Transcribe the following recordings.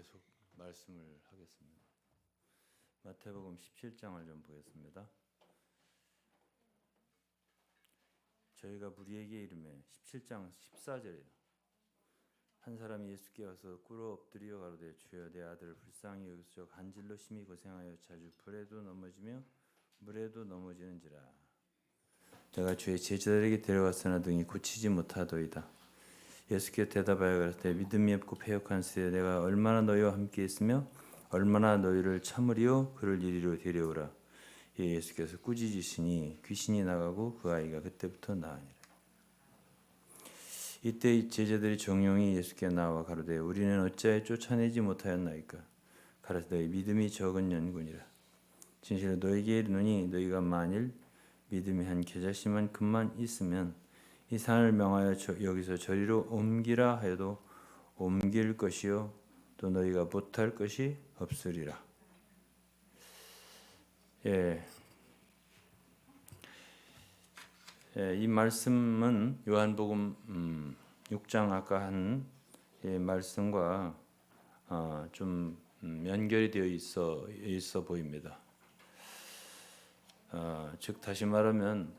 계속 말씀을 하겠습니다. 마태복음 17장을 좀 보겠습니다. 저희가 무리에게 이르매 17장 14절이에요. 한 사람이 예수께 와서 꿇어 엎드려 가로되 주여 내 아들을 불쌍히 여기소서 간질로 심히 고생하여 자주 불에도 넘어지며 물에도 넘어지는지라. 내가 주의 제자들에게 데려갔으나 등이 고치지 못하도이다. 예수께 대답하여 가로되 믿음이 없고 패역한 세대 내가 얼마나 너희와 함께 있으며 얼마나 너희를 참으리요 그를 이리로 데려오라. 예수께서 꾸짖으시니 귀신이 나가고 그 아이가 그때부터 나으니라. 이때 제자들이 종용이 예수께 나와 가로되 우리는 어찌하여 쫓아내지 못하였나이까. 가라사대 너희 믿음이 적은 연군이라. 진실로 너희에게 이르노니 너희가 만일 믿음이 한 겨자씨만큼만 있으면 이 산을 명하여 여기서 저리로 옮기라 하여도 옮길 것이요 또 너희가 못할 것이 없으리라. 이 말씀은 요한복음 6장 아까 한 말씀과 좀 연결이 되어 있어 보입니다. 즉 다시 말하면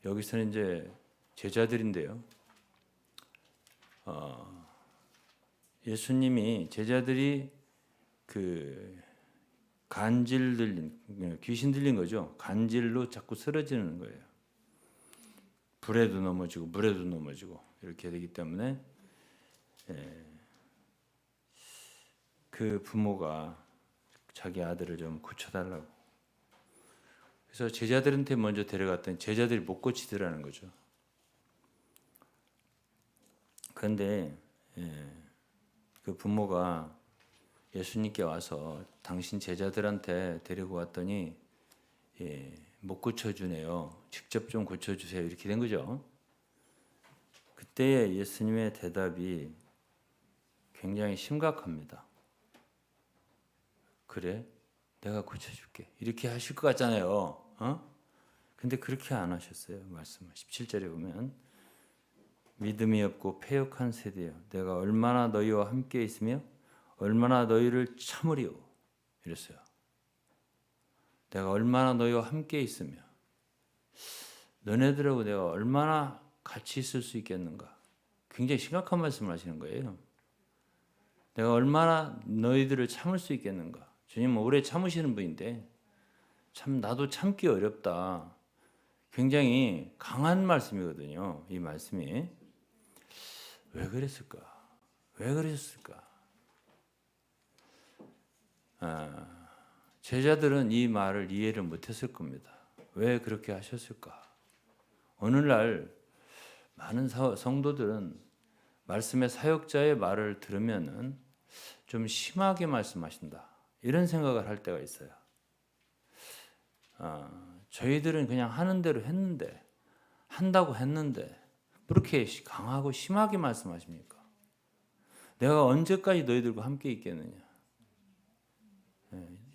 여기서는 이제 제자들인데요. 예수님이 제자들이 그 간질 들린 귀신 들린 거죠. 간질로 자꾸 쓰러지는 거예요. 불에도 넘어지고 물에도 넘어지고 이렇게 되기 때문에 그 부모가 자기 아들을 좀 고쳐달라고. 그래서 제자들한테 먼저 데려갔더니 제자들이 못 고치더라는 거죠. 그런데 그 부모가 예수님께 와서 당신 제자들한테 데리고 왔더니 못 고쳐주네요. 직접 좀 고쳐주세요. 이렇게 된 거죠. 그때 예수님의 대답이 굉장히 심각합니다. 그래? 내가 고쳐줄게. 이렇게 하실 것 같잖아요. 근데 그렇게 안 하셨어요. 말씀을 17절에 보면 믿음이 없고 패역한 세대여 내가 얼마나 너희와 함께 있으며 얼마나 너희를 참으리요. 이랬어요. 내가 얼마나 너희와 함께 있으며 너네들하고 내가 얼마나 같이 있을 수 있겠는가. 굉장히 심각한 말씀을 하시는 거예요. 내가 얼마나 너희들을 참을 수 있겠는가. 주님은 오래 참으시는 분인데 참 나도 참기 어렵다. 굉장히 강한 말씀이거든요. 이 말씀이. 왜 그랬을까? 왜 그러셨을까? 제자들은 이 말을 이해를 못했을 겁니다. 왜 그렇게 하셨을까? 오늘날 많은 성도들은 말씀의 사역자의 말을 들으면은 좀 심하게 말씀하신다. 이런 생각을 할 때가 있어요. 저희들은 그냥 하는 대로 했는데, 한다고 했는데, 그렇게 강하고 심하게 말씀하십니까? 내가 언제까지 너희들과 함께 있겠느냐?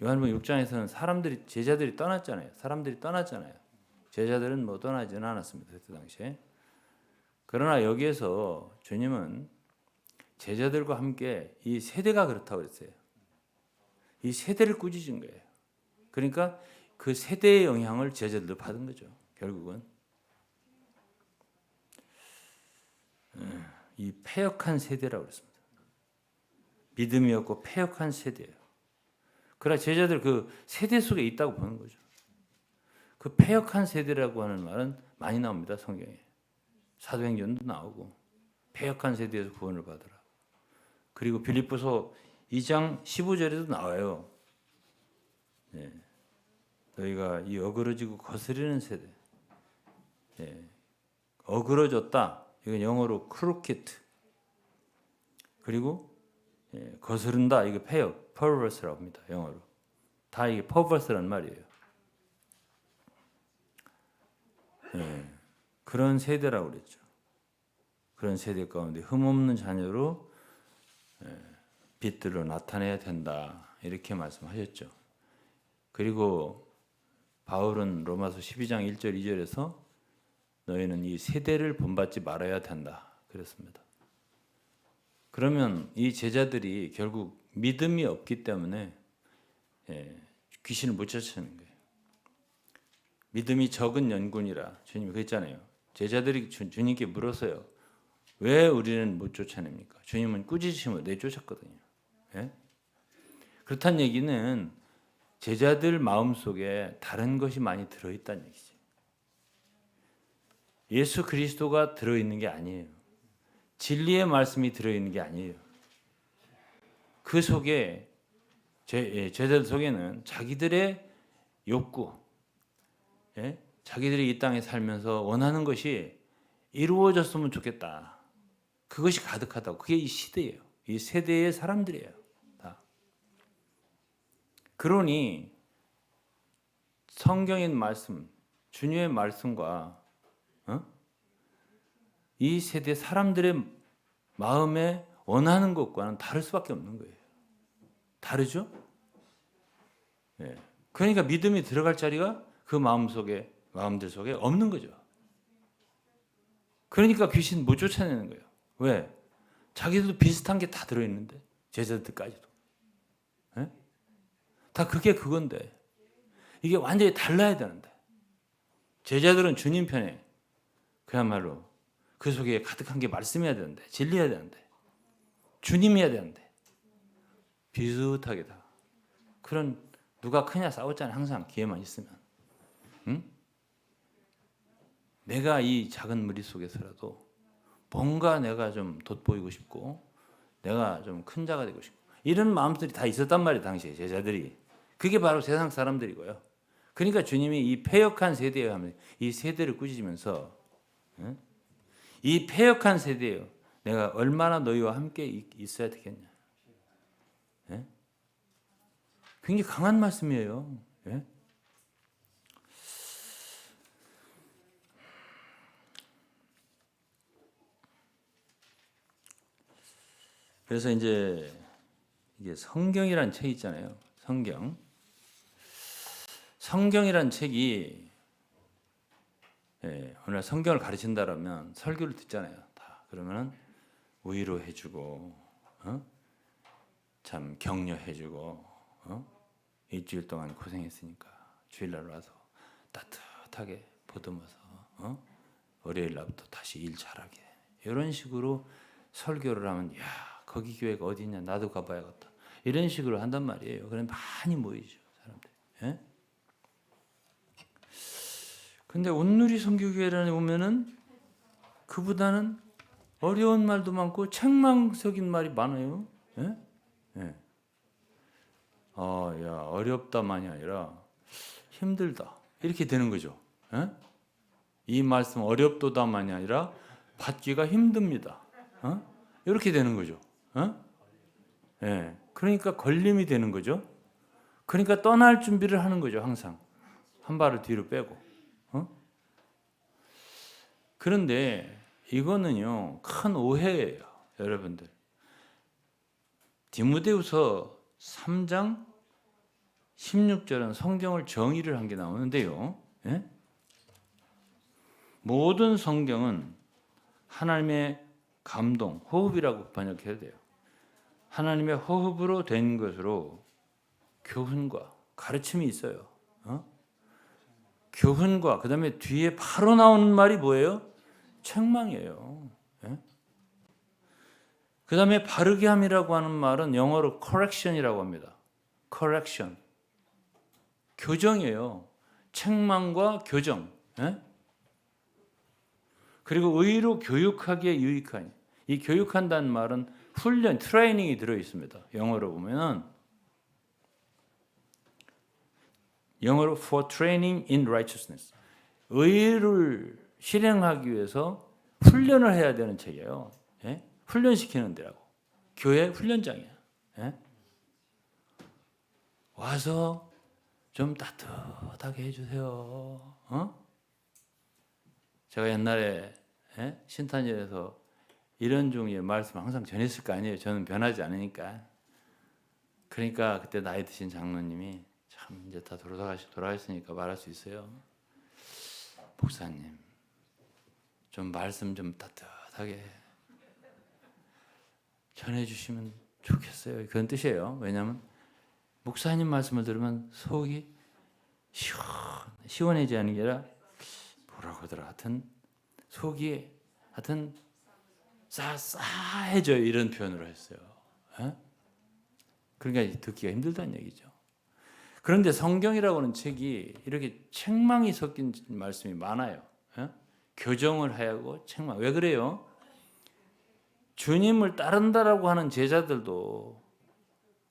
요한복음 6장에서는 제자들이 떠났잖아요. 사람들이 떠났잖아요. 제자들은 뭐 떠나지는 않았습니다. 그때 당시에. 그러나 여기에서 주님은 제자들과 함께 이 세대가 그렇다고 그랬어요. 이 세대를 꾸짖은 거예요. 그러니까 그 세대의 영향을 제자들도 받은 거죠. 결국은 이 패역한 세대라고 그랬습니다. 믿음이 없고 패역한 세대예요. 그러나 제자들 그 세대 속에 있다고 보는 거죠. 그 패역한 세대라고 하는 말은 많이 나옵니다. 성경에. 사도행전도 나오고 패역한 세대에서 구원을 받으라. 그리고 빌립보서 2장 15절에도 나와요. 너희가 이 어그러지고 거스리는 세대. 어그러졌다. 이건 영어로 크로켓. 그리고 거스른다. 이게 패역, perverse라고 합니다. 영어로. 다 이게 perverse라는 말이에요. 그런 세대라고 그랬죠. 그런 세대 가운데 흠없는 자녀로 빛들로 나타내야 된다. 이렇게 말씀하셨죠. 그리고 바울은 로마서 12장 1절 2절에서 너희는 이 세대를 본받지 말아야 된다. 그랬습니다. 그러면 이 제자들이 결국 믿음이 없기 때문에 귀신을 못 쫓아내는 거예요. 믿음이 적은 연군이라 주님이 그랬잖아요. 제자들이 주님께 물었어요. 왜 우리는 못 쫓아냅니까? 주님은 꾸짖으심으로 내쫓았거든요. 예? 그렇다는 얘기는 제자들 마음속에 다른 것이 많이 들어있다는 얘기죠. 예수 그리스도가 들어있는 게 아니에요. 진리의 말씀이 들어있는 게 아니에요. 그 속에 제자들 속에는 자기들의 욕구, 자기들이 이 땅에 살면서 원하는 것이 이루어졌으면 좋겠다. 그것이 가득하다고. 그게 이 시대예요. 이 세대의 사람들이에요. 다. 그러니 성경의 말씀, 주님의 말씀과 이 세대 사람들의 마음에 원하는 것과는 다를 수밖에 없는 거예요. 다르죠? 그러니까 믿음이 들어갈 자리가 그 마음들 속에 없는 거죠. 그러니까 귀신 못 쫓아내는 거예요. 왜? 자기들도 비슷한 게 다 들어있는데, 제자들까지도. 다 그게 그건데, 이게 완전히 달라야 되는데, 제자들은 주님 편에 그야말로 그 속에 가득한 게 말씀해야 되는데, 진리해야 되는데, 주님이어야 되는데, 비슷하게 다. 그런 누가 크냐 싸웠잖아요. 항상 기회만 있으면. 응? 내가 이 작은 무리 속에서라도 뭔가 내가 좀 돋보이고 싶고 내가 좀 큰 자가 되고 싶고 이런 마음들이 다 있었단 말이에요. 당시에 제자들이. 그게 바로 세상 사람들이고요. 그러니까 주님이 이 패역한 세대에 하면 이 세대를 꾸짖으면서 이 패역한 세대에 내가 얼마나 너희와 함께 있어야 되겠냐. 굉장히 강한 말씀이에요. 그래서 이제 이게 성경이란 책이 있잖아요. 성경이란 책이 오늘 성경을 가르친다라면 설교를 듣잖아요. 다 그러면은 위로해주고, 참 격려해주고, 일주일 동안 고생했으니까 주일날 와서 따뜻하게 보듬어서, 월요일 날부터 다시 일 잘하게 이런 식으로 설교를 하면 야 거기 교회가 어디냐 나도 가봐야겠다 이런 식으로 한단 말이에요. 그럼 많이 모이죠 사람들. 근데 온누리 선교교회라는 오면은 그보다는 어려운 말도 많고 책망적인 말이 많아요. 야 어렵다만이 아니라 힘들다 이렇게 되는 거죠. 이 말씀 어렵도다만이 아니라 받기가 힘듭니다. 이렇게 되는 거죠. 그러니까 걸림이 되는 거죠. 그러니까 떠날 준비를 하는 거죠. 항상 한 발을 뒤로 빼고. 그런데 이거는요 큰 오해예요, 여러분들. 디모데후서 3장 16절은 성경을 정의를 한 게 나오는데요. 모든 성경은 하나님의 감동, 호흡이라고 번역해야 돼요. 하나님의 호흡으로 된 것으로 교훈과 가르침이 있어요. 교훈과 그 다음에 뒤에 바로 나오는 말이 뭐예요? 책망이에요. 그 다음에 바르게 함이라고 하는 말은 영어로 correction이라고 합니다. correction. 교정이에요. 책망과 교정. 그리고 의로 교육하기에 유익하니. 이 교육한다는 말은 훈련, 트레이닝이 들어있습니다. 영어로 보면은 영어로 for training in righteousness. 의를 실행하기 위해서 훈련을 해야 되는 책이에요. 훈련시키는 데라고. 교회 훈련장이에요. 와서 좀 따뜻하게 해주세요. 제가 옛날에 신탄일에서 이런 종류의 말씀을 항상 전했을 거 아니에요. 저는 변하지 않으니까. 그러니까 그때 나이 드신 장로님이 참 이제 다 돌아가셨으니까 말할 수 있어요. 목사님, 좀 말씀 좀 따뜻하게 전해주시면 좋겠어요. 그런 뜻이에요. 왜냐하면 목사님 말씀을 들으면 속이 시원해지지 않은 게 아니라 뭐라고 하더라. 하여튼 속이 하여튼 싸해져요. 이런 표현으로 했어요. 에? 그러니까 듣기가 힘들다는 얘기죠. 그런데 성경이라고 하는 책이 이렇게 책망이 섞인 말씀이 많아요. 에? 교정을 하고 책망. 왜 그래요? 주님을 따른다라고 하는 제자들도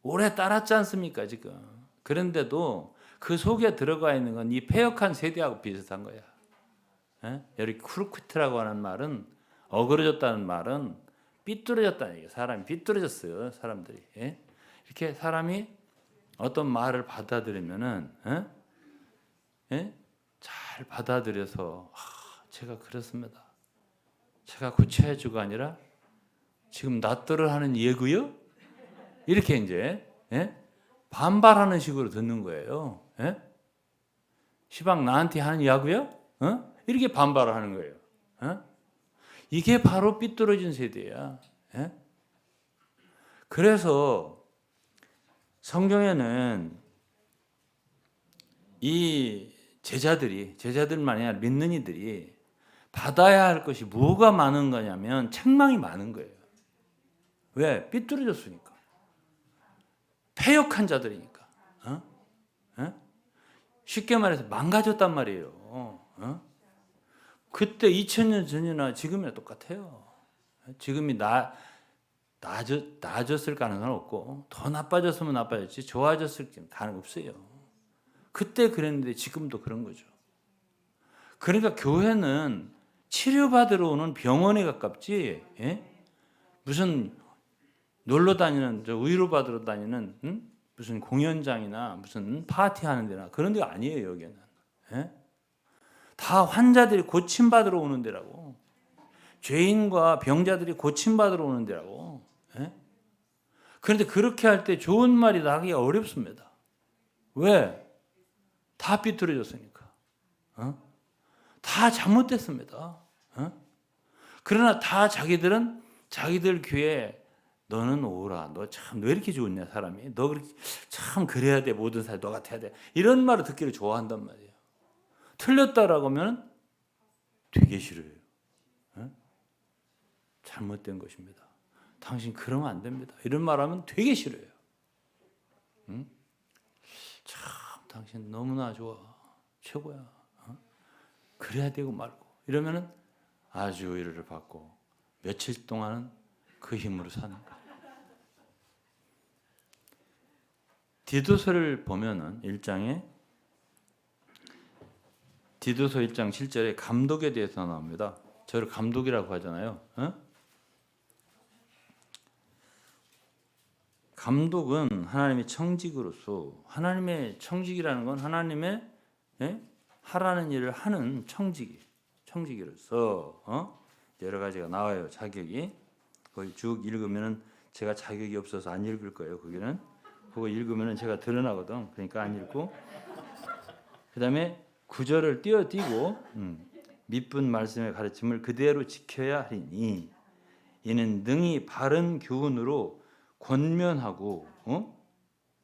오래 따랐지 않습니까 지금. 그런데도 그 속에 들어가 있는 건 이 패역한 세대하고 비슷한 거야. 에? 여기 쿠르쿠트라고 하는 말은 어그러졌다는 말은 삐뚤어졌다는 얘기예요. 사람이 삐뚤어졌어요. 사람들이. 예? 이렇게 사람이 어떤 말을 받아들이면은 예? 잘 받아들여서 제가 그렇습니다. 제가 고쳐야주가 아니라 지금 낫더러 하는 예고요? 이렇게 이제 예? 반발하는 식으로 듣는 거예요. 예? 시방 나한테 하는 야구요? 이렇게 반발을 하는 거예요. 이게 바로 삐뚤어진 세대야. 예? 그래서 성경에는 이 제자들만이 아니라 믿는 이들이 받아야 할 것이 뭐가 많은 거냐면 책망이 많은 거예요. 왜? 삐뚤어졌으니까. 패역한 자들이니까. 쉽게 말해서 망가졌단 말이에요. 그때 2000년 전이나 지금이나 똑같아요. 지금이 나아졌을 가능성은 없고 더 나빠졌으면 나빠졌지 좋아졌을 가능성은 없어요. 그때 그랬는데 지금도 그런 거죠. 그러니까 교회는 치료받으러 오는 병원에 가깝지 무슨 놀러 다니는 위로받으러 다니는 무슨 공연장이나 무슨 파티하는 데나 그런 데가 아니에요. 여기는. 다 환자들이 고침받으러 오는 데라고. 죄인과 병자들이 고침받으러 오는 데라고. 그런데 그렇게 할 때 좋은 말이 나기가 어렵습니다. 왜? 다 삐뚤어졌으니까. 다 잘못됐습니다. 그러나 다 자기들 귀에 너는 오라. 너 참 왜 이렇게 좋냐 사람이. 너 그렇게 참 그래야 돼. 모든 사람 너 같아야 돼. 이런 말을 듣기를 좋아한단 말이에요. 틀렸다라고 하면 되게 싫어요. 잘못된 것입니다. 당신 그러면 안 됩니다. 이런 말하면 되게 싫어요. 참 당신 너무나 좋아. 최고야. 그래야 되고 말고. 이러면은 아주 위로를 받고 며칠 동안은 그 힘으로 사는 거예요. 디도서를 보면은 1장에 디도서 1장 7절에 감독에 대해서 나옵니다. 저를 감독이라고 하잖아요. 감독은 하나님의 청직으로서 하나님의 청직이라는 건 하나님의 하라는 일을 하는 청직이로서 여러 가지가 나와요. 자격이 거기 쭉 읽으면은 제가 자격이 없어서 안 읽을 거예요. 거기는 그거 읽으면은 제가 드러나거든. 그러니까 안 읽고 그다음에 구절을 띄고 밑분 말씀의 가르침을 그대로 지켜야 하리니 이는 능히 바른 교훈으로 권면하고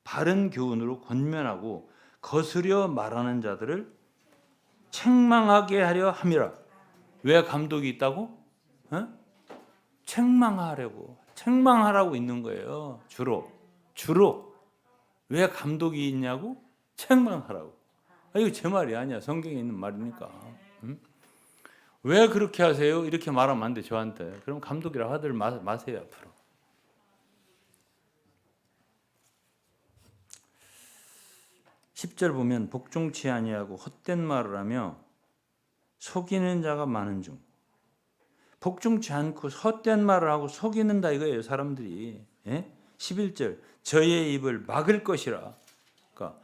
바른 교훈으로 권면하고 거스려 말하는 자들을 책망하게 하려 함이라. 왜 감독이 있다고? 책망하라고 있는 거예요. 주로 왜 감독이 있냐고? 책망하라고. 이거 제 말이 아니야. 성경에 있는 말이니까. 왜 그렇게 하세요? 이렇게 말하면 안 돼. 저한테. 그럼 감독이라고 하들 마세요. 앞으로. 10절 보면 복종치 아니하고 헛된 말을 하며 속이는 자가 많은 중. 복종치 않고 헛된 말을 하고 속이는다 이거예요. 사람들이. 11절 저의 입을 막을 것이라. 그러니까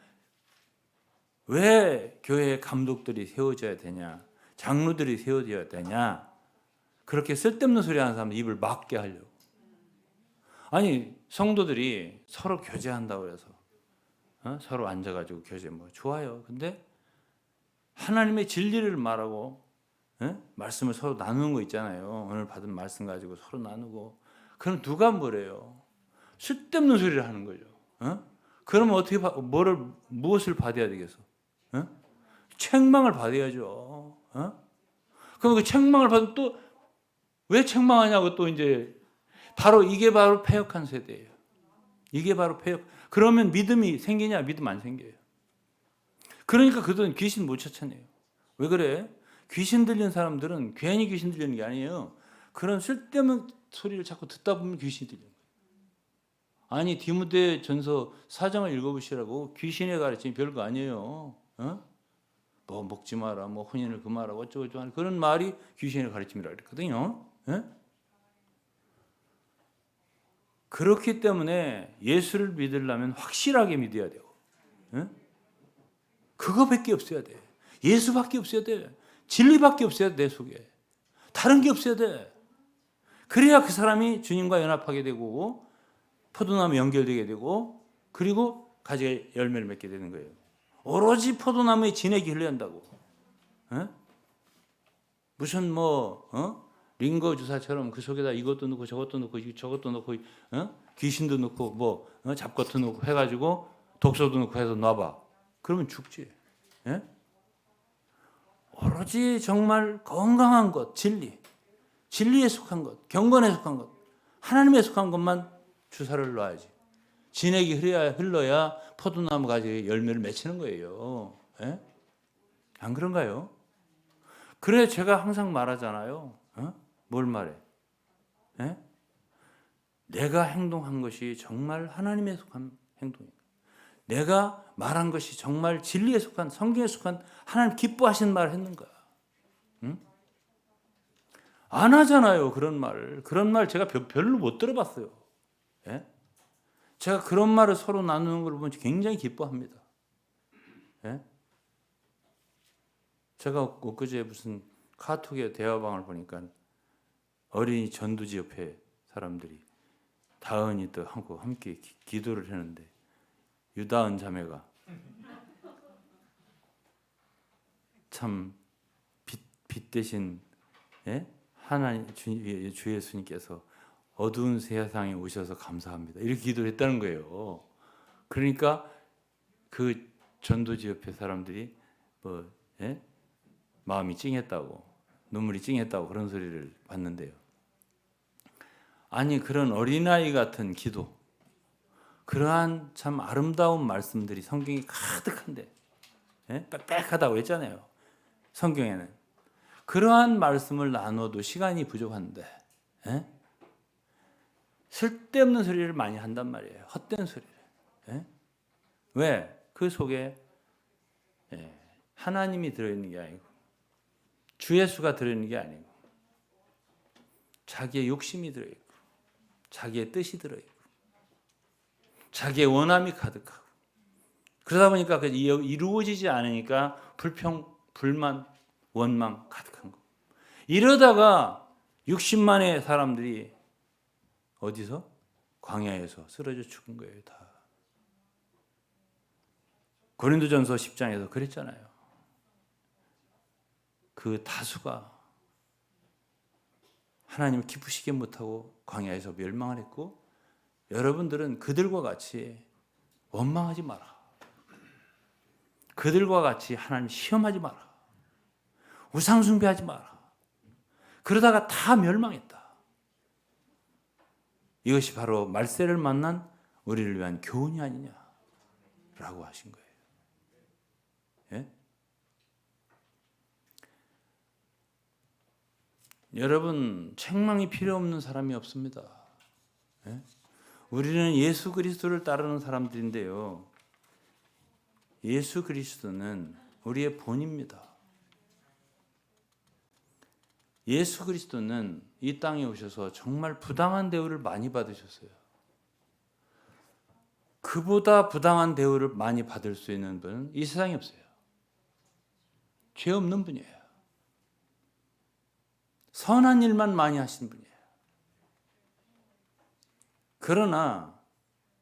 왜 교회 감독들이 세워져야 되냐, 장로들이 세워져야 되냐, 그렇게 쓸데없는 소리 하는 사람들 입을 막게 하려고. 아니 성도들이 서로 교제한다고 해서 서로 앉아가지고 교제 뭐 좋아요. 근데 하나님의 진리를 말하고 말씀을 서로 나누는 거 있잖아요. 오늘 받은 말씀 가지고 서로 나누고 그럼 누가 뭐래요? 쓸데없는 소리를 하는 거죠. 그러면 어떻게 무엇을 받아야 되겠어? 책망을 받아야죠. 그럼 그 책망을 받으면 또 왜 책망하냐고 또 이제 이게 바로 패역한 세대예요. 이게 바로 패역. 그러면 믿음이 생기냐? 믿음 안 생겨요. 그러니까 그들은 귀신 못 쫓아내요. 왜 그래? 귀신 들린 사람들은 괜히 귀신 들리는 게 아니에요. 그런 쓸데없는 소리를 자꾸 듣다 보면 귀신이 들려요. 아니 디모데 전서 4장을 읽어보시라고. 귀신의 가르침이 별거 아니에요. 뭐 먹지 마라, 뭐 혼인을 금하라, 어쩌고저쩌고 하는 그런 말이 귀신의 가르침이라고 그랬거든요. 그렇기 때문에 예수를 믿으려면 확실하게 믿어야 되고, 그거밖에 없어야 돼. 예수밖에 없어야 돼. 진리밖에 없어야 돼. 내 속에 다른 게 없어야 돼. 그래야 그 사람이 주님과 연합하게 되고 포도나무 연결되게 되고 그리고 가지가 열매를 맺게 되는 거예요. 오로지 포도나무에 진액이 흘러야 한다고. 무슨 링거 주사처럼 그 속에다 이것도 넣고 저것도 넣고 저것도 넣고 귀신도 넣고 뭐 잡것도 넣고 해가지고 독소도 넣고 해서 놔봐. 그러면 죽지. 오로지 정말 건강한 것, 진리에 속한 것, 경건에 속한 것, 하나님에 속한 것만 주사를 놔야지. 진액이 흘러야 포도나무 가지에 열매를 맺히는 거예요. 안 그런가요? 그래 제가 항상 말하잖아요. 뭘 말해? 내가 행동한 것이 정말 하나님에 속한 행동이다. 내가 말한 것이 정말 진리에 속한, 성경에 속한 하나님 기뻐하시는 말을 했는가? 안 하잖아요. 그런 말을. 그런 말 제가 별로 못 들어봤어요. 제가 그런 말을 서로 나누는 걸 보면 굉장히 기뻐합니다. 제가 엊그제 무슨 카톡에 대화방을 보니까 어린이 전두지협회 사람들이 다은이도 하고 함께 기도를 했는데 유다은 자매가 참 빛 대신 하나님 주 예수님께서 어두운 세상에 오셔서 감사합니다. 이렇게 기도를 했다는 거예요. 그러니까 그 전도지협회 사람들이 마음이 찡했다고, 눈물이 찡했다고 그런 소리를 봤는데요. 아니 그런 어린아이 같은 기도, 그러한 참 아름다운 말씀들이 성경이 가득한데 빽빽하다고 했잖아요. 성경에는 그러한 말씀을 나눠도 시간이 부족한데 쓸데없는 소리를 많이 한단 말이에요. 헛된 소리를. 왜? 그 속에 하나님이 들어있는 게 아니고 주 예수가 들어있는 게 아니고 자기의 욕심이 들어있고 자기의 뜻이 들어있고 자기의 원함이 가득하고 그러다 보니까 이루어지지 않으니까 불평, 불만, 원망 가득한 거. 이러다가 60만의 사람들이 어디서? 광야에서 쓰러져 죽은 거예요. 다. 고린도전서 10장에서 그랬잖아요. 그 다수가 하나님을 기쁘시게 못하고 광야에서 멸망을 했고 여러분들은 그들과 같이 원망하지 마라. 그들과 같이 하나님 시험하지 마라. 우상 숭배하지 마라. 그러다가 다 멸망했다. 이것이 바로 말세를 만난 우리를 위한 교훈이 아니냐라고 하신 거예요. 여러분 책망이 필요 없는 사람이 없습니다. 우리는 예수 그리스도를 따르는 사람들인데요. 예수 그리스도는 우리의 본입니다. 예수 그리스도는 이 땅에 오셔서 정말 부당한 대우를 많이 받으셨어요. 그보다 부당한 대우를 많이 받을 수 있는 분은 이 세상에 없어요. 죄 없는 분이에요. 선한 일만 많이 하신 분이에요. 그러나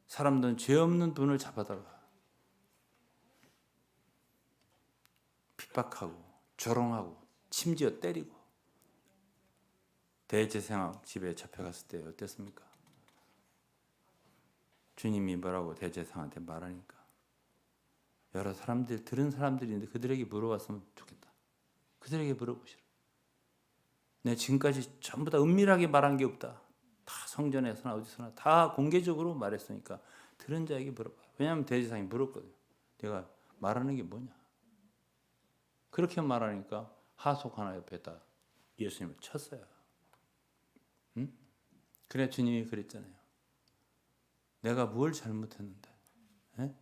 사람들은 죄 없는 분을 잡아다가 핍박하고 조롱하고 심지어 때리고 대제사장 집에 잡혀갔을 때 어땠습니까? 주님이 뭐라고 대제사장한테 말하니까 여러 사람들 들은 사람들이 있는데 그들에게 물어봤으면 좋겠다. 그들에게 물어보시라. 내가 지금까지 전부 다 은밀하게 말한 게 없다. 다 성전에서나 어디서나 다 공개적으로 말했으니까 들은 자에게 물어봐. 왜냐하면 대제사장이 물었거든요. 내가 말하는 게 뭐냐. 그렇게 말하니까 하속 하나 옆에다 예수님을 쳤어요. 응? 그래 주님이 그랬잖아요. 내가 뭘 잘못했는데? 에?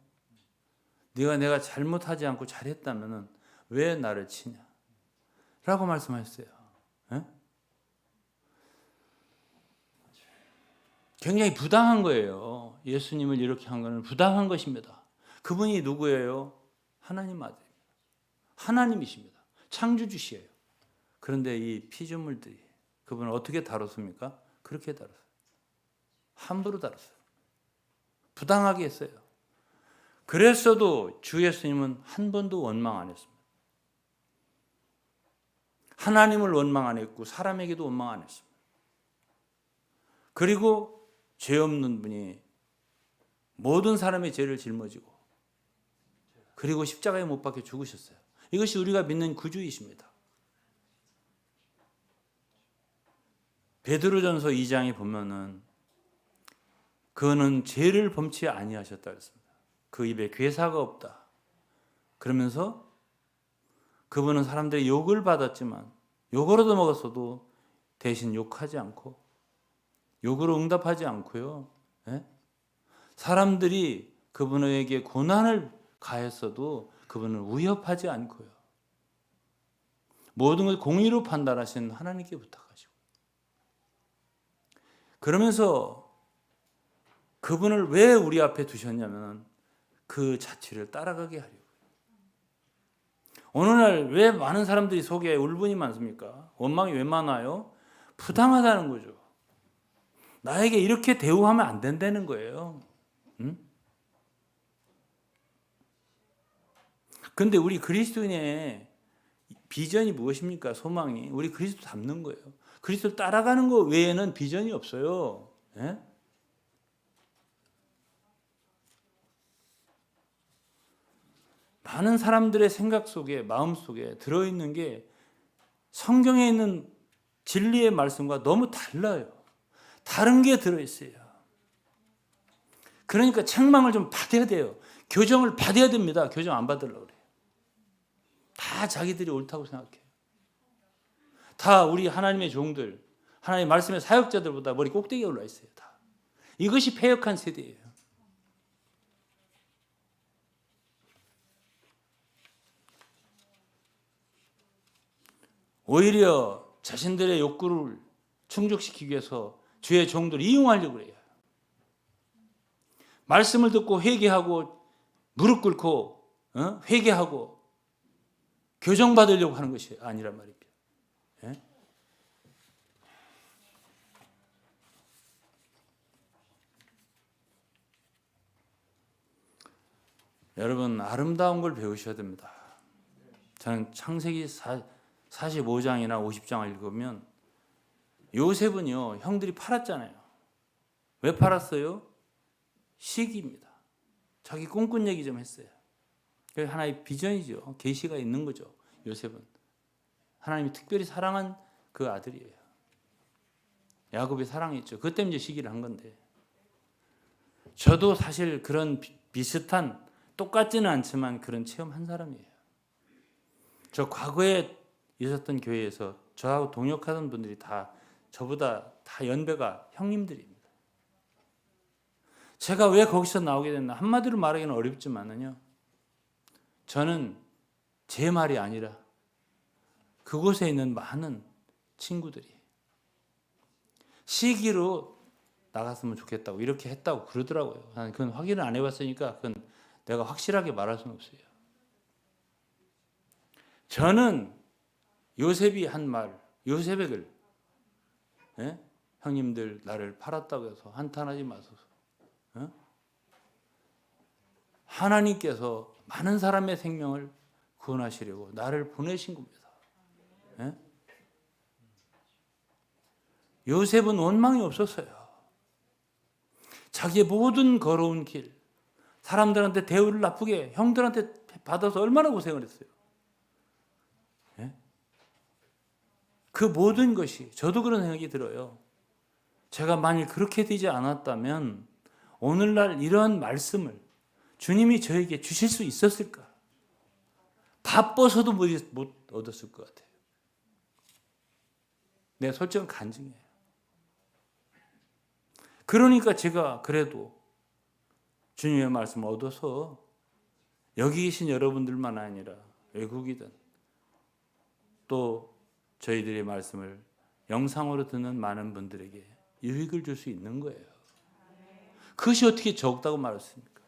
내가 잘못하지 않고 잘했다면 왜 나를 치냐? 라고 말씀하셨어요. 에? 굉장히 부당한 거예요. 예수님을 이렇게 한 것은 부당한 것입니다. 그분이 누구예요? 하나님 아들입니다. 하나님이십니다. 창조주시예요. 그런데 이 피조물들이 그분을 어떻게 다뤘습니까? 그렇게 다뤘어요. 함부로 다뤘어요. 부당하게 했어요. 그랬어도 주 예수님은 한 번도 원망 안 했습니다. 하나님을 원망 안 했고 사람에게도 원망 안 했습니다. 그리고 죄 없는 분이 모든 사람의 죄를 짊어지고 그리고 십자가에 못 박혀 죽으셨어요. 이것이 우리가 믿는 구주이십니다. 베드로전서 2장에 보면은 그는 죄를 범치 아니하셨다 했습니다. 그 입에 괴사가 없다. 그러면서 그분은 사람들의 욕을 받았지만 욕으로도 먹었어도 대신 욕하지 않고 욕으로 응답하지 않고요. 예? 사람들이 그분에게 고난을 가했어도 그분은 위협하지 않고요. 모든 걸 공의로 판단하신 하나님께 부탁하시고 그러면서 그분을 왜 우리 앞에 두셨냐면 그 자취를 따라가게 하려고. 오늘날 왜 많은 사람들이 속에 울분이 많습니까? 원망이 왜 많아요? 부당하다는 거죠. 나에게 이렇게 대우하면 안 된다는 거예요. 응? 근데 우리 그리스도인의 비전이 무엇입니까? 소망이. 우리 그리스도 닮는 거예요. 그리스도 따라가는 거 외에는 비전이 없어요. 예? 많은 사람들의 생각 속에, 마음 속에 들어있는 게 성경에 있는 진리의 말씀과 너무 달라요. 다른 게 들어있어요. 그러니까 책망을 좀 받아야 돼요. 교정을 받아야 됩니다. 교정 안 받으려고 그래요. 다 자기들이 옳다고 생각해요. 다 우리 하나님의 종들, 하나님의 말씀의 사역자들보다 머리 꼭대기에 올라 있어요. 다. 이것이 패역한 세대예요. 오히려 자신들의 욕구를 충족시키기 위해서 주의 종들을 이용하려고 해요. 말씀을 듣고 회개하고 무릎 꿇고 회개하고 교정받으려고 하는 것이 아니란 말입니다. 예? 여러분 아름다운 걸 배우셔야 됩니다. 저는 창세기 45장이나 50장을 읽으면 요셉은요 형들이 팔았잖아요. 왜 팔았어요? 시기입니다. 자기 꿈꾼 얘기 좀 했어요. 그게 하나의 비전이죠. 계시가 있는 거죠. 요셉은 하나님이 특별히 사랑한 그 아들이에요. 야곱이 사랑했죠. 그것 때문에 시기를 한 건데 저도 사실 그런 비슷한 똑같지는 않지만 그런 체험한 사람이에요. 저 과거에 있었던 교회에서 저하고 동역하던 분들이 다 저보다 다 연배가 형님들입니다. 제가 왜 거기서 나오게 됐나 한마디로 말하기는 어렵지만은요. 저는 제 말이 아니라 그곳에 있는 많은 친구들이 시기로 나갔으면 좋겠다고 이렇게 했다고 그러더라고요. 그건 확인을 안 해봤으니까 그건 내가 확실하게 말할 수는 없어요. 저는 요셉이 한 말, 요셉에게 예? 형님들 나를 팔았다고 해서 한탄하지 마소서. 예? 하나님께서 많은 사람의 생명을 구원하시려고 나를 보내신 겁니다. 예? 요셉은 원망이 없었어요. 자기의 모든 걸어온 길, 사람들한테 대우를 나쁘게 형들한테 받아서 얼마나 고생을 했어요. 예? 그 모든 것이 저도 그런 생각이 들어요. 제가 만일 그렇게 되지 않았다면 오늘날 이러한 말씀을 주님이 저에게 주실 수 있었을까? 바빠서도 못 얻었을 것 같아요. 내 솔직한 간증이에요. 그러니까 제가 그래도 주님의 말씀을 얻어서 여기 계신 여러분들만 아니라 외국이든 또 저희들의 말씀을 영상으로 듣는 많은 분들에게 유익을 줄 수 있는 거예요. 그것이 어떻게 적다고 말했습니까?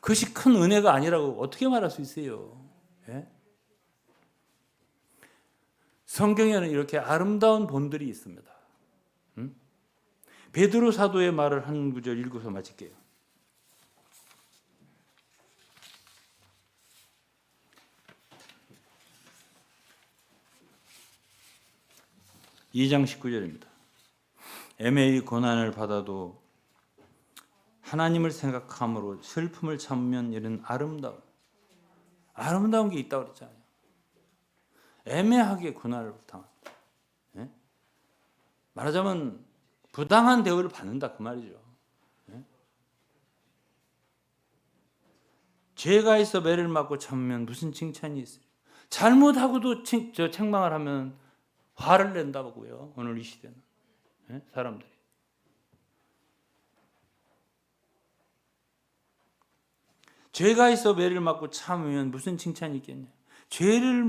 그것이 큰 은혜가 아니라고 어떻게 말할 수 있어요? 예? 성경에는 이렇게 아름다운 본들이 있습니다. 베드로 사도의 말을 한 구절 읽어서 마칠게요. 2장 19절입니다. 애매히 고난을 받아도 하나님을 생각함으로 슬픔을 참으면 이런 아름다운 게 있다고 그랬잖아요. 애매하게 고난을 당한다. 예? 말하자면 부당한 대우를 받는다 그 말이죠. 예? 죄가 있어 매를 맞고 참으면 무슨 칭찬이 있어요? 잘못하고도 책망을 하면 화를 낸다고요. 오늘 이 시대는 예? 사람들이. 죄가 있어 매를 맞고 참으면 무슨 칭찬이 있겠냐. 죄를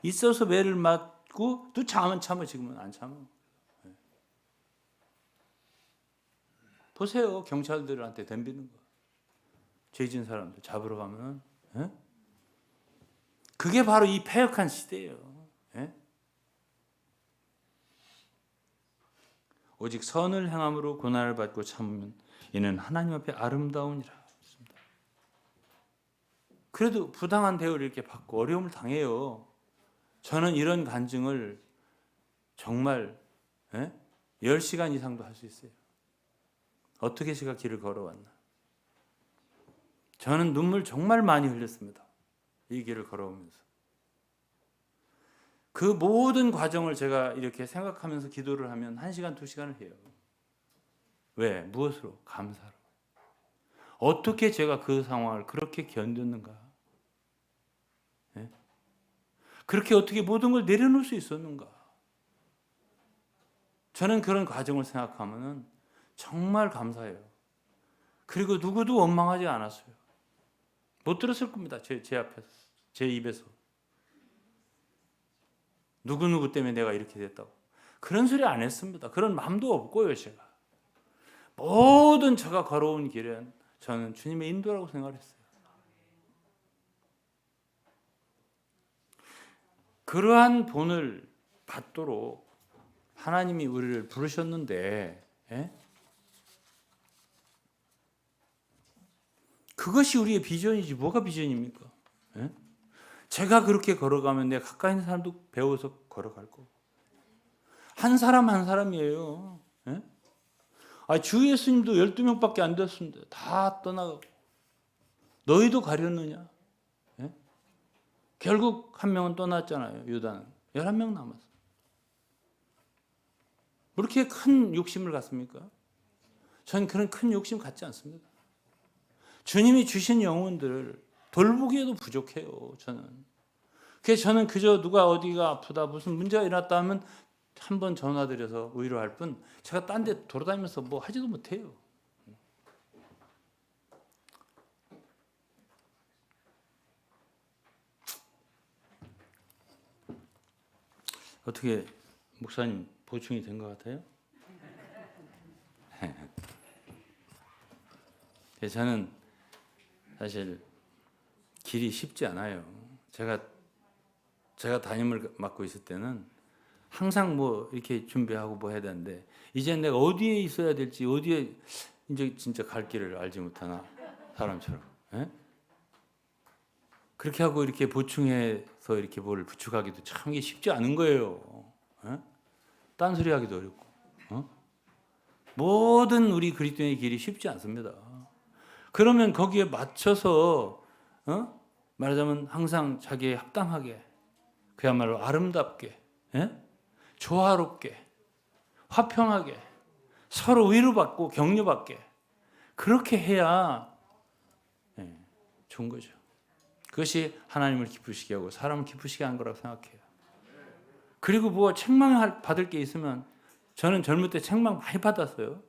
있어서 매를 맞고 또 참아 지금은 안 참아. 예. 보세요. 경찰들한테 덤비는 거. 죄진 사람들 잡으러 가면 예? 그게 바로 이 패역한 시대예요. 예? 오직 선을 행함으로 고난을 받고 참으면 이는 하나님 앞에 아름다우니라. 그래도 부당한 대우를 이렇게 받고 어려움을 당해요. 저는 이런 간증을 정말 10시간 이상도 할 수 있어요. 어떻게 제가 길을 걸어왔나. 저는 눈물 정말 많이 흘렸습니다. 이 길을 걸어오면서. 그 모든 과정을 제가 이렇게 생각하면서 기도를 하면 1시간, 2시간을 해요. 왜? 무엇으로? 감사로. 어떻게 제가 그 상황을 그렇게 견뎠는가? 네? 그렇게 어떻게 모든 걸 내려놓을 수 있었는가? 저는 그런 과정을 생각하면 정말 감사해요. 그리고 누구도 원망하지 않았어요. 못 들었을 겁니다. 제 앞에서, 제 입에서. 누구누구 때문에 내가 이렇게 됐다고. 그런 소리 안 했습니다. 그런 마음도 없고요, 제가. 모든 제가 걸어온 길은 저는 주님의 인도라고 생각했어요. 그러한 본을 받도록 하나님이 우리를 부르셨는데 그것이 우리의 비전이지 뭐가 비전입니까? 제가 그렇게 걸어가면 내가 가까이 있는 사람도 배워서 걸어갈 거고 한 사람 한 사람이에요. 주 예수님도 12명밖에 안 됐습니다. 다 떠나가고 너희도 가렸느냐? 결국 한 명은 떠났잖아요. 유다는 11명 남았어요. 그렇게 큰 욕심을 갖습니까? 저는 그런 큰 욕심 갖지 않습니다. 주님이 주신 영혼들을 돌보기에도 부족해요. 그래서 저는 그저 누가 어디가 아프다 무슨 문제가 일어났다 하면 한 번 전화드려서 위로할 뿐 제가 딴 데 돌아다니면서 뭐 하지도 못해요. 어떻게 목사님 보충이 된 것 같아요? 저는 사실 길이 쉽지 않아요. 제가 담임을 맡고 있을 때는 항상 뭐 이렇게 준비하고 뭐 해야 되는데 이제 내가 어디에 있어야 될지 어디에 이제 진짜 갈 길을 알지 못하나 사람처럼 그렇게 하고 이렇게 보충해서 이렇게 뭘 부축하기도 참 이게 쉽지 않은 거예요. 딴소리 하기도 어렵고 모든 우리 그리스도인의 길이 쉽지 않습니다. 그러면 거기에 맞춰서 말하자면 항상 자기에 합당하게, 그야말로 아름답게, 조화롭게, 화평하게, 서로 위로받고 격려받게, 그렇게 해야 좋은 거죠. 그것이 하나님을 기쁘시게 하고 사람을 기쁘시게 하는 거라고 생각해요. 그리고 뭐 책망받을 게 있으면, 저는 젊을 때 책망 많이 받았어요.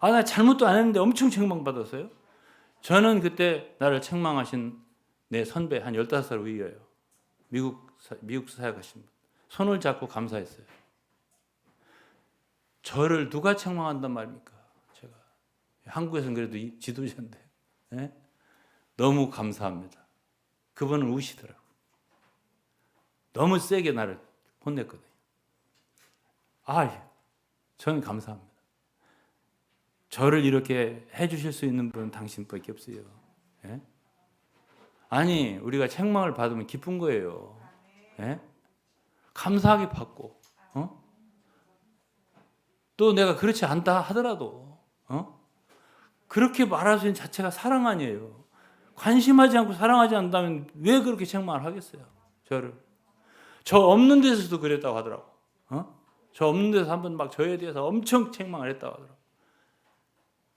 나 잘못도 안 했는데 엄청 책망받았어요. 저는 그때 나를 책망하신 내 선배 한 15살 위예요. 미국 사역하신 분. 손을 잡고 감사했어요. 저를 누가 책망한단 말입니까? 제가 한국에서는 그래도 지도자인데 너무 감사합니다. 그분은 우시더라고요. 너무 세게 나를 혼냈거든요. 저는 감사합니다. 저를 이렇게 해주실 수 있는 분은 당신밖에 없어요. 아니, 우리가 책망을 받으면 기쁜 거예요. 감사하게 받고, 또 내가 그렇지 않다 하더라도, 그렇게 말할 수 있는 자체가 사랑 아니에요. 관심하지 않고 사랑하지 않는다면 왜 그렇게 책망을 하겠어요? 저를. 저 없는 데서도 그랬다고 하더라고. 저 없는 데서 한번 막 저에 대해서 엄청 책망을 했다고 하더라고.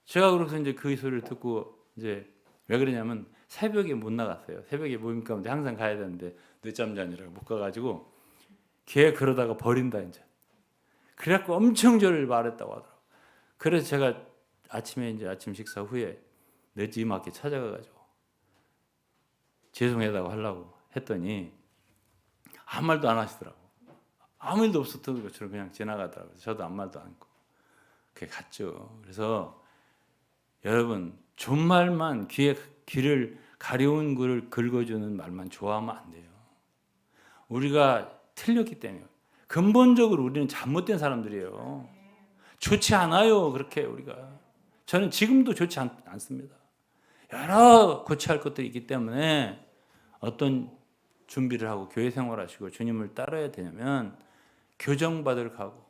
제가 그래서 이제 그 소리를 듣고 이제 왜 그러냐면 새벽에 못 나갔어요. 새벽에 모임 가운데 항상 가야 되는데 늦잠 자느라고 못 가가지고 걔 그러다가 버린다 이제. 그래갖고 엄청 저를 말했다고 하더라고. 그래서 제가 아침에 이제 아침 식사 후에 늦지막게 찾아가가지고 죄송하다고 하려고 했더니 아무 말도 안 하시더라고. 아무 일도 없었던 것처럼 그냥 지나가더라고요. 저도 아무 말도 안 했고. 그게 갔죠. 그래서 여러분, 존말만 귀를 가려운 글을 긁어주는 말만 좋아하면 안 돼요. 우리가 틀렸기 때문에. 근본적으로 우리는 잘못된 사람들이에요. 좋지 않아요. 그렇게 우리가. 저는 지금도 좋지 않습니다. 여러 고쳐야 할 것들이 있기 때문에 어떤 준비를 하고 교회 생활하시고 주님을 따라야 되냐면 교정받을 각오,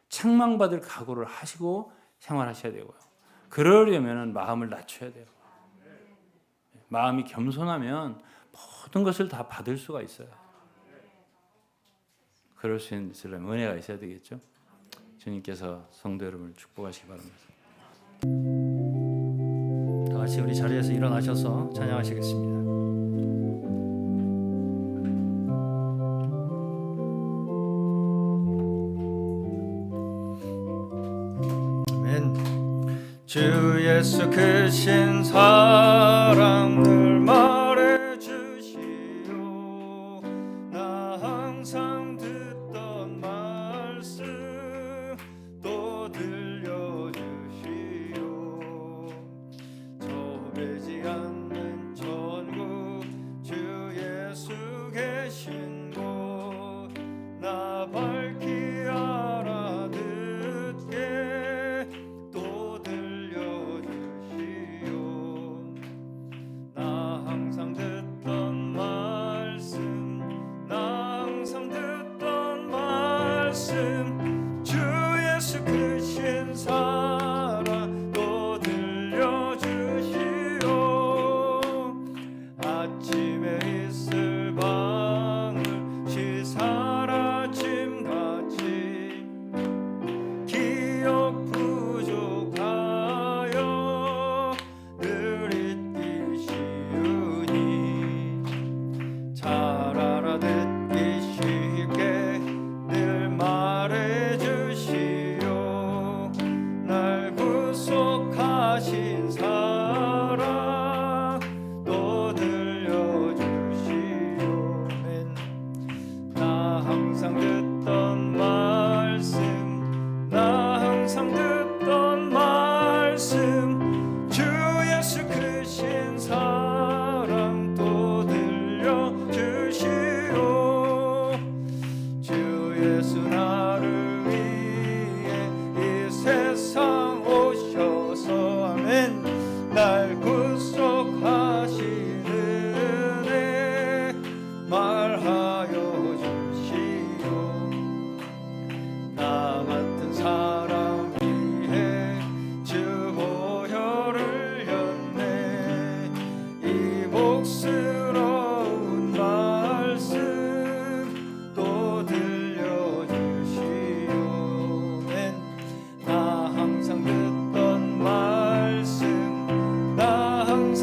책망받을 각오를 하시고 생활하셔야 되고요. 그러려면 마음을 낮춰야 돼요. 마음이 겸손하면 모든 것을 다 받을 수가 있어요. 그럴 수 있으려면 은혜가 있어야 되겠죠. 주님께서 성도 여러분을 축복하시기 바랍니다. 다 같이 우리 자리에서 일어나셔서 찬양하시겠습니다. 주 예수 크신 사랑을 말해주시오. 나 항상 듣던 말씀 또 들려주시오. 좁지 않는 천국 주 예수 계신 곳 나 밝히 알아듣게 또 들려주시오. 나 항상 듣던 말씀 나 항상 듣던 말씀 주 예수 크신 사랑 또 들려주시오.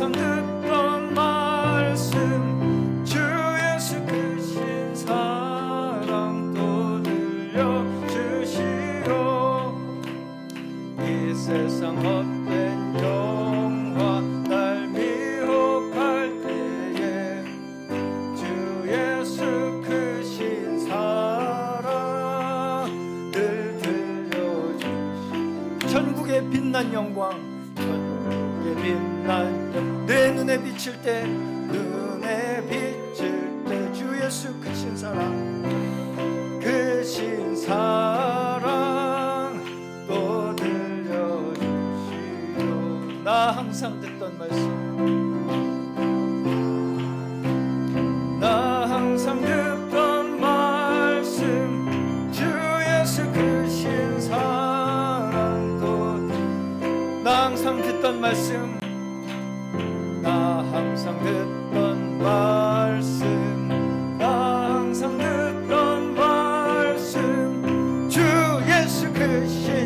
항상 듣던 말씀 주 예수 크신 사랑 또 들려주시오. 이 세상 헛된 영화 날 미혹할 때에 주 예수 크신 사랑 늘 들려주시오. 천국의 빛난 영광, 천국의 빛난 영광, 내 눈에 비칠 때, 눈에 비칠 때 주 예수 크신 사랑, 크신 사랑 또 들려주시오. 나 항상 듣던 말씀, 나 항상 듣던 말씀 주 예수 크신 사랑 또, 나 항상 듣던 말씀, 나 항상 듣던 말씀, 나 항상 듣던 말씀 주 예수 크신